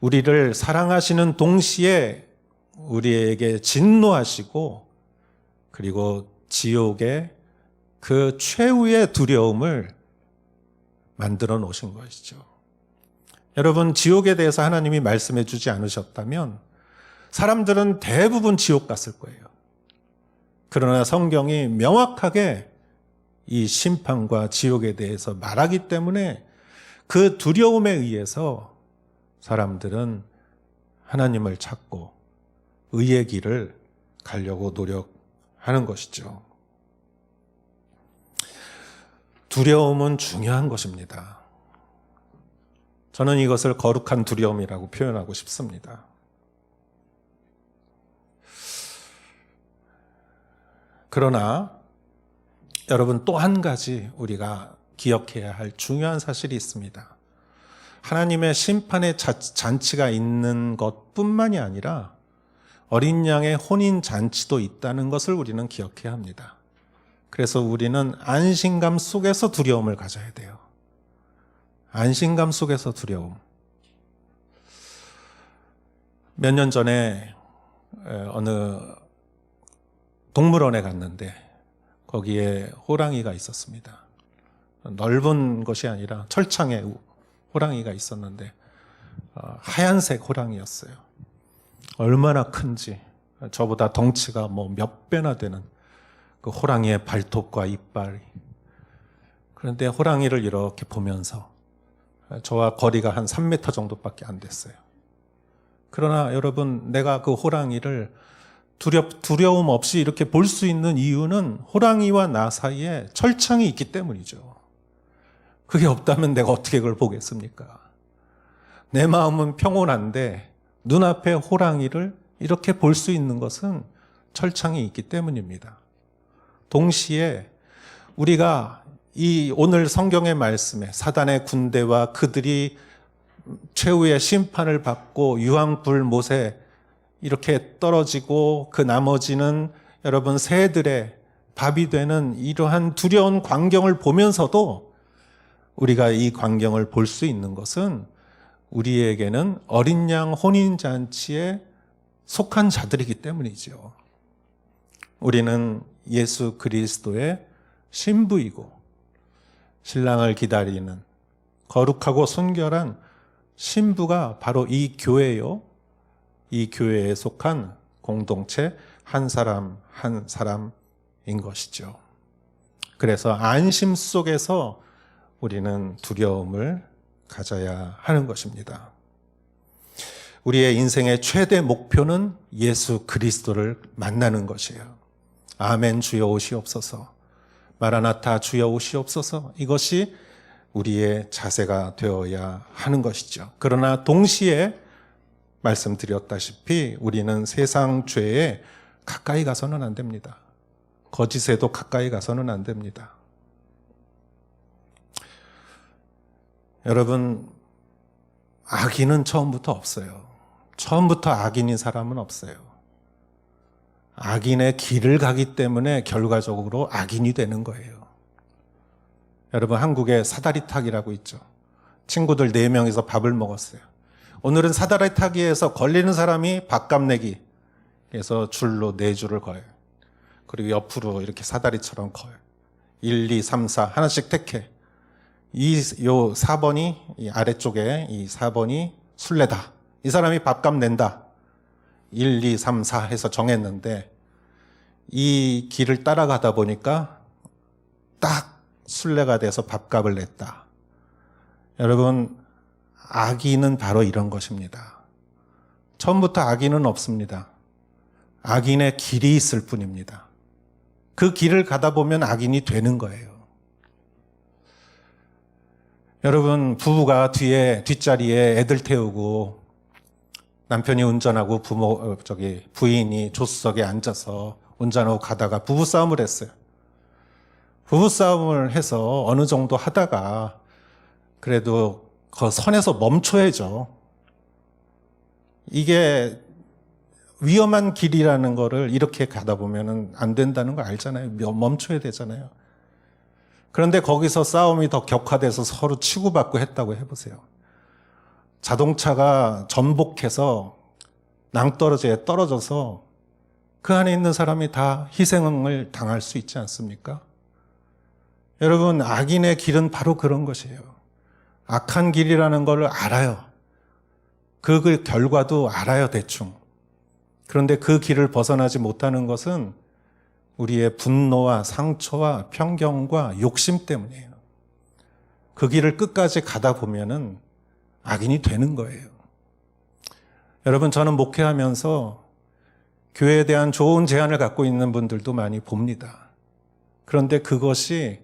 우리를 사랑하시는 동시에 우리에게 진노하시고 그리고 지옥의 그 최후의 두려움을 만들어 놓으신 것이죠. 여러분, 지옥에 대해서 하나님이 말씀해 주지 않으셨다면 사람들은 대부분 지옥 갔을 거예요. 그러나 성경이 명확하게 이 심판과 지옥에 대해서 말하기 때문에 그 두려움에 의해서 사람들은 하나님을 찾고 의의 길을 가려고 노력하는 것이죠. 두려움은 중요한 것입니다. 저는 이것을 거룩한 두려움이라고 표현하고 싶습니다. 그러나 여러분, 또 한 가지 우리가 기억해야 할 중요한 사실이 있습니다. 하나님의 심판의 잔치가 있는 것뿐만이 아니라 어린 양의 혼인 잔치도 있다는 것을 우리는 기억해야 합니다. 그래서 우리는 안심감 속에서 두려움을 가져야 돼요. 안심감 속에서 두려움. 몇 년 전에 어느 동물원에 갔는데 거기에 호랑이가 있었습니다. 넓은 것이 아니라 철창에 호랑이가 있었는데 하얀색 호랑이였어요. 얼마나 큰지, 저보다 덩치가 뭐 몇 배나 되는 그 호랑이의 발톱과 이빨이. 그런데 호랑이를 이렇게 보면서 저와 거리가 한 3m 정도밖에 안 됐어요. 그러나 여러분, 내가 그 호랑이를 두려움 없이 이렇게 볼 수 있는 이유는 호랑이와 나 사이에 철창이 있기 때문이죠. 그게 없다면 내가 어떻게 그걸 보겠습니까? 내 마음은 평온한데 눈앞에 호랑이를 이렇게 볼 수 있는 것은 철창이 있기 때문입니다. 동시에 우리가 이 오늘 성경의 말씀에 사단의 군대와 그들이 최후의 심판을 받고 유황불못에 이렇게 떨어지고 그 나머지는 여러분 새들의 밥이 되는 이러한 두려운 광경을 보면서도 우리가 이 광경을 볼 수 있는 것은 우리에게는 어린 양 혼인잔치에 속한 자들이기 때문이죠. 우리는 예수 그리스도의 신부이고 신랑을 기다리는 거룩하고 순결한 신부가 바로 이 교회요. 이 교회에 속한 공동체 한 사람 한 사람인 것이죠. 그래서 안심 속에서 우리는 두려움을 가져야 하는 것입니다. 우리의 인생의 최대 목표는 예수 그리스도를 만나는 것이에요. 아멘 주여 오시옵소서. 마라나타 주여 오시옵소서. 이것이 우리의 자세가 되어야 하는 것이죠. 그러나 동시에 말씀드렸다시피 우리는 세상 죄에 가까이 가서는 안 됩니다. 거짓에도 가까이 가서는 안 됩니다. 여러분, 악인은 처음부터 없어요. 처음부터 악인인 사람은 없어요. 악인의 길을 가기 때문에 결과적으로 악인이 되는 거예요. 여러분, 한국에 사다리타기라고 있죠. 친구들 4명이서 밥을 먹었어요. 오늘은 사다리타기에서 걸리는 사람이 밥값 내기. 그래서 줄로 4줄을 거요. 그리고 옆으로 이렇게 사다리처럼 거요. 1, 2, 3, 4 하나씩 택해. 요 4번이 이 아래쪽에 이 4번이 순례다. 이 사람이 밥값 낸다. 1, 2, 3, 4 해서 정했는데 이 길을 따라가다 보니까 딱 순례가 돼서 밥값을 냈다. 여러분, 악인은 바로 이런 것입니다. 처음부터 악인은 없습니다. 악인의 길이 있을 뿐입니다. 그 길을 가다 보면 악인이 되는 거예요. 여러분, 부부가 뒷자리에 애들 태우고 남편이 운전하고 부인이 조수석에 앉아서 운전하고 가다가 부부싸움을 했어요. 부부싸움을 해서 어느 정도 하다가 그래도 그 선에서 멈춰야죠. 이게 위험한 길이라는 거를 이렇게 가다 보면 안 된다는 거 알잖아요. 멈춰야 되잖아요. 그런데 거기서 싸움이 더 격화돼서 서로 치고받고 했다고 해보세요. 자동차가 전복해서 낭떠러지에 떨어져서 그 안에 있는 사람이 다 희생을 당할 수 있지 않습니까? 여러분, 악인의 길은 바로 그런 것이에요. 악한 길이라는 걸 알아요. 그 결과도 알아요, 대충. 그런데 그 길을 벗어나지 못하는 것은 우리의 분노와 상처와 편견과 욕심 때문이에요. 그 길을 끝까지 가다 보면은 악인이 되는 거예요. 여러분, 저는 목회하면서 교회에 대한 좋은 제안을 갖고 있는 분들도 많이 봅니다. 그런데 그것이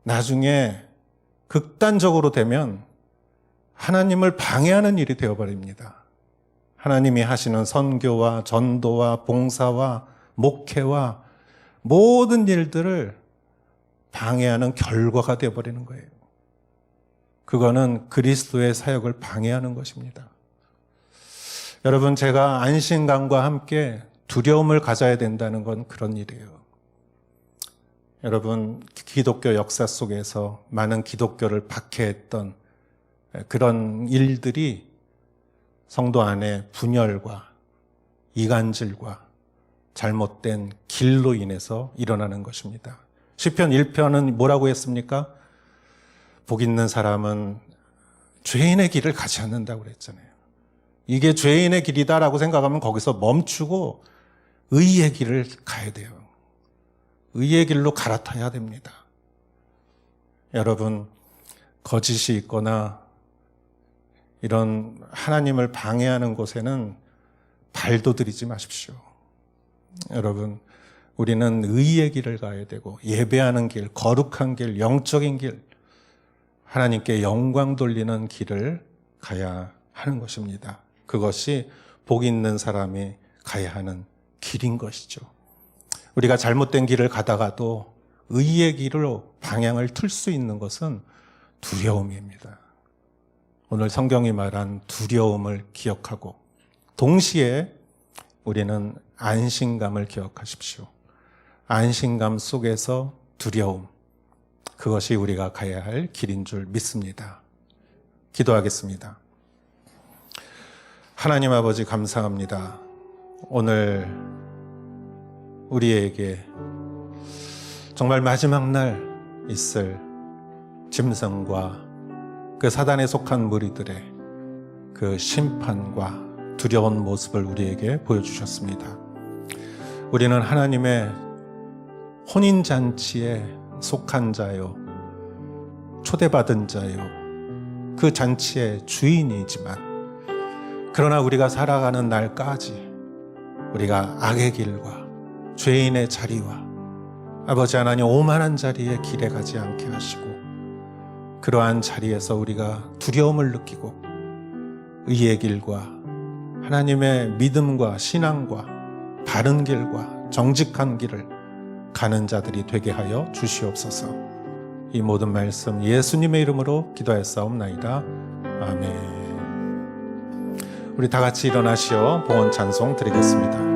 나중에 극단적으로 되면 하나님을 방해하는 일이 되어버립니다. 하나님이 하시는 선교와 전도와 봉사와 목회와 모든 일들을 방해하는 결과가 되어버리는 거예요. 그거는 그리스도의 사역을 방해하는 것입니다. 여러분, 제가 안신감과 함께 두려움을 가져야 된다는 건 그런 일이에요. 여러분, 기독교 역사 속에서 많은 기독교를 박해했던 그런 일들이 성도 안에 분열과 이간질과 잘못된 길로 인해서 일어나는 것입니다. 시편 1편은 뭐라고 했습니까? 복 있는 사람은 죄인의 길을 가지 않는다고 그랬잖아요. 이게 죄인의 길이다라고 생각하면 거기서 멈추고 의의 길을 가야 돼요. 의의 길로 갈아타야 됩니다. 여러분, 거짓이 있거나 이런 하나님을 방해하는 곳에는 발도 들이지 마십시오. 여러분, 우리는 의의 길을 가야 되고 예배하는 길, 거룩한 길, 영적인 길, 하나님께 영광 돌리는 길을 가야 하는 것입니다. 그것이 복 있는 사람이 가야 하는 길인 것이죠. 우리가 잘못된 길을 가다가도 의의 길로 방향을 틀 수 있는 것은 두려움입니다. 오늘 성경이 말한 두려움을 기억하고 동시에 우리는 안신감을 기억하십시오. 안신감 속에서 두려움, 그것이 우리가 가야 할 길인 줄 믿습니다. 기도하겠습니다. 하나님 아버지, 감사합니다. 오늘 우리에게 정말 마지막 날 있을 짐승과 그 사단에 속한 무리들의 그 심판과 두려운 모습을 우리에게 보여주셨습니다. 우리는 하나님의 혼인잔치에 속한 자요, 초대받은 자요, 그 잔치의 주인이지만 그러나 우리가 살아가는 날까지 우리가 악의 길과 죄인의 자리와 아버지 하나님 오만한 자리에 길에 가지 않게 하시고 그러한 자리에서 우리가 두려움을 느끼고 의의 길과 하나님의 믿음과 신앙과 바른 길과 정직한 길을 가는 자들이 되게 하여 주시옵소서. 이 모든 말씀 예수님의 이름으로 기도하였사옵나이다. 아멘. 우리 다 같이 일어나시어 봉헌 찬송 드리겠습니다.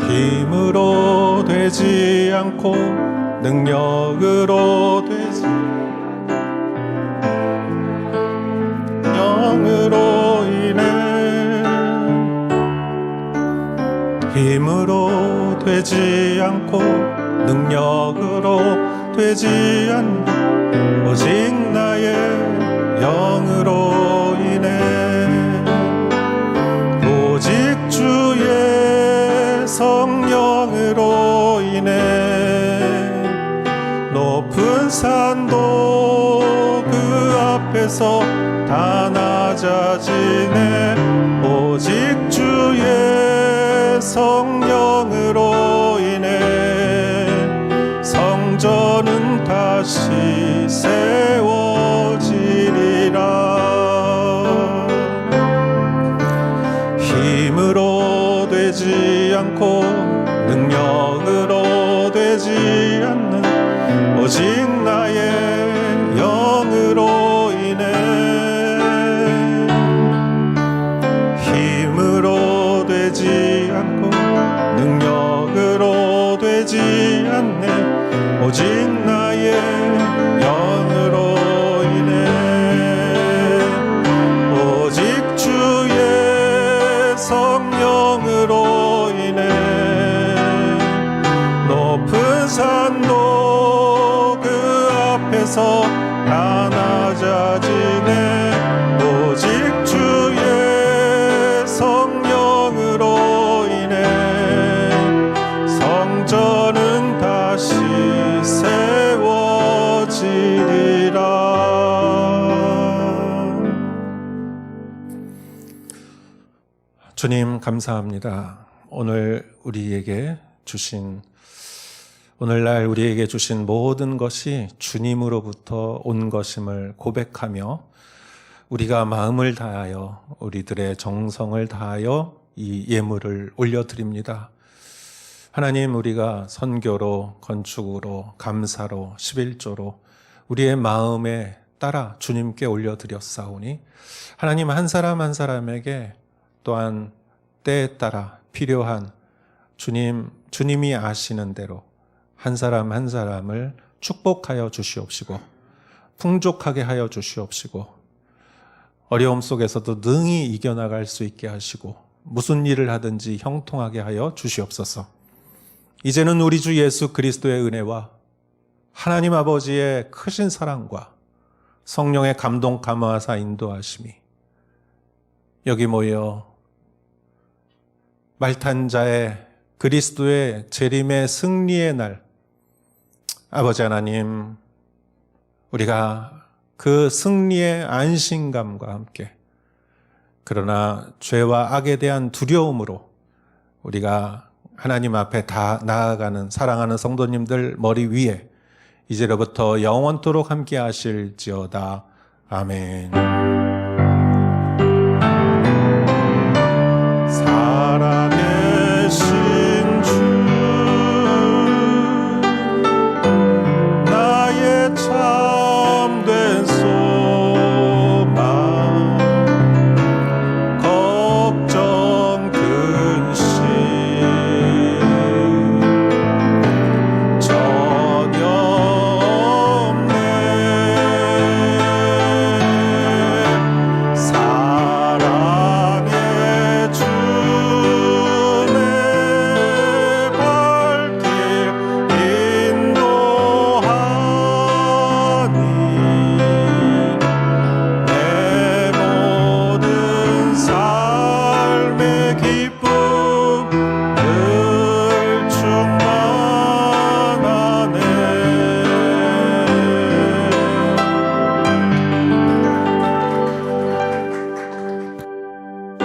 힘으로 되지 않고 능력으로 되지 영으로 인해 힘으로 되지 않고 능력으로 되지 않는 오직 나의 영으로 인해 오직 주의 성령으로 인해 높은 산도 그 앞에서 다 낮아지네 오직 주의 성령으로 인해 성전은 다시 세워지리라. 힘으로 되지 않고 능력으로 되지 않는 오직 나의 영으로 인해 힘으로 되지 않고 능력으로 되지 않네 오직 나의 영으로 인해 오직 주의 성령으로 인해 높은 산도 그 앞에서 다 낮아지네 오직 주의 성령으로 인해 성전은 다시 세워지리라. 주님 감사합니다. 오늘날 우리에게 주신 모든 것이 주님으로부터 온 것임을 고백하며 우리가 마음을 다하여 우리들의 정성을 다하여 이 예물을 올려드립니다. 하나님, 우리가 선교로, 건축으로, 감사로, 11조로 우리의 마음에 따라 주님께 올려드렸사오니 하나님, 한 사람 한 사람에게 또한 때에 따라 필요한 주님이 아시는 대로 한 사람 한 사람을 축복하여 주시옵시고 풍족하게 하여 주시옵시고 어려움 속에서도 능히 이겨나갈 수 있게 하시고 무슨 일을 하든지 형통하게 하여 주시옵소서. 이제는 우리 주 예수 그리스도의 은혜와 하나님 아버지의 크신 사랑과 성령의 감동 감화사 인도하심이 여기 모여 말탄 자의 그리스도의 재림의 승리의 날, 아버지 하나님, 우리가 그 승리의 안심감과 함께 그러나 죄와 악에 대한 두려움으로 우리가 하나님 앞에 다 나아가는 사랑하는 성도님들 머리 위에 이제로부터 영원토록 함께 하실지어다. 아멘.